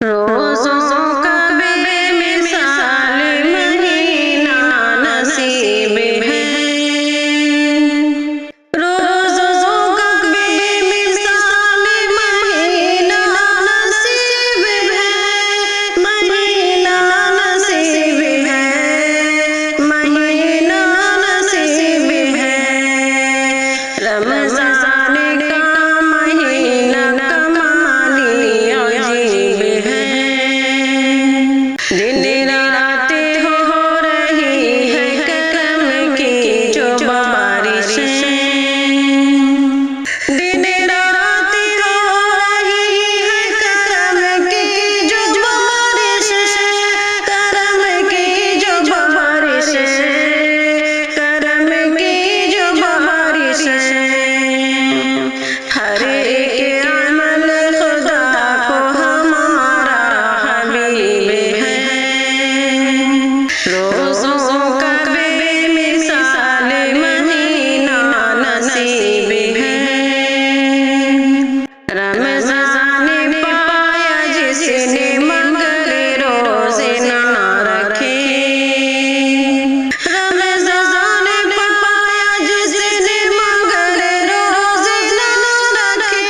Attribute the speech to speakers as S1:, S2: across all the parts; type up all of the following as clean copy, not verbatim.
S1: रोज़ों का बेमिसाल महीना नसीब है। रोज़ों का बेमिसाल महीना नसीब है। महीना नसीब है। महीना नसीब है। रमज़ान का महीना कमाली अजीब है। दिन रात हो रही है करम की जो बारिश। दिन रात हो रही है करम की जो बारिश। करम की जो बारिश। करम की जो बारिश। हर एक अमल खुदा को हमारा हबीब है। रोज़ों का बेमिसाल महीना नसीब है। रमज़ान पाया जिसने मगर रोज़े ना रखे। रमज़ान पाया जिसने मगर रोज़े ना रखे।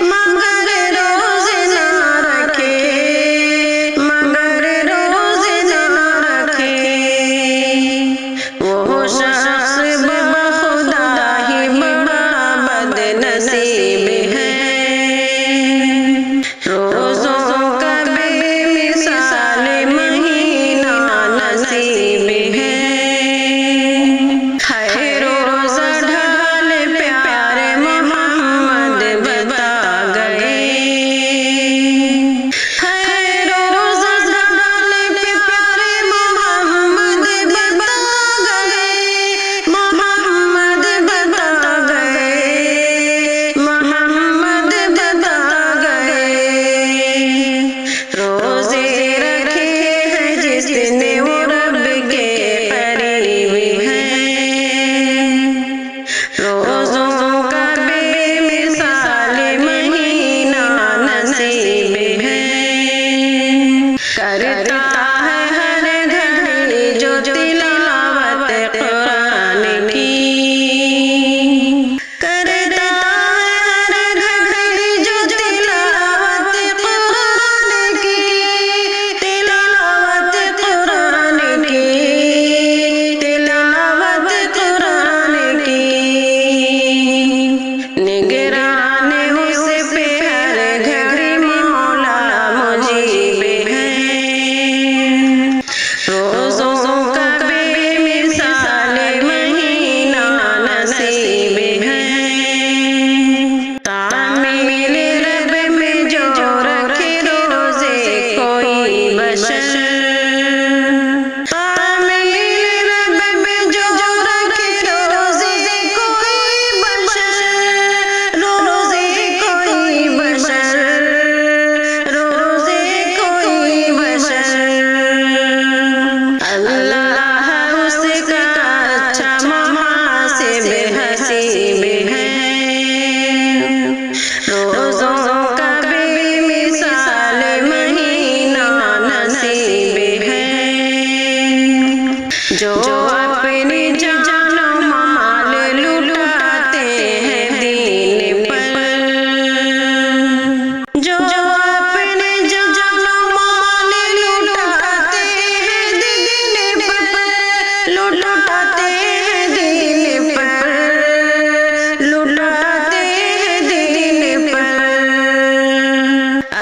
S1: मगर रोज़े ना रखे। मगर रोज़े ना रखे। वो शख्स बखुदा ही बड़ा बदनसीब है। रोज़ों का बेमिसाल महीना नसीब है। है रोज़ा ढाल प्यारे मोहम्मद बता गए। है रोज़ा ढाल प्यारे मोहम्मद बता गए। मोहम्मद बता गए। मोहम्मद बता गए। रोज़े रखे हैं जिसने वो रब के करीब है। रोज़ों का बेमिसाल महीना नसीब है। करता है हर घड़ी जो तिलावत कुरान की। करता है हर घड़ी जो तिलावत कुरान की। तिलावत कुरान की। तिलावत कुरान की। निगरान उस पे हर घड़ी मौला मुजीब है। रोज़ों का बेमिसाल महीना नसीब है। तामील रब में जो रखे रोज़े कोई बशर। तामील रब में जो रखे रोज़े कोई बशर। रोज़े कोई बशर। रोज़े कोई बशर। अल्लाह उसका अच्छा मुहासिब हसीब है। रोज़ों का बेमिसाल महीना नसीब है। जो अपनी जान माल लुटाते हैं दीन पर। जो अपने जान माल लुटाते हैं दीन पर। लुटाते हैं दीन पर। लुटाते हैं दीन पर।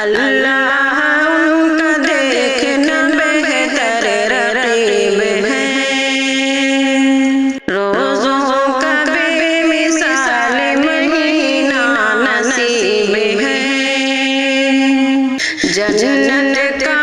S1: अल्लाह उनका देखना बेहतर रकीब है। रोज़ों का बेमिसाल महीना नसीब है। जन्नत का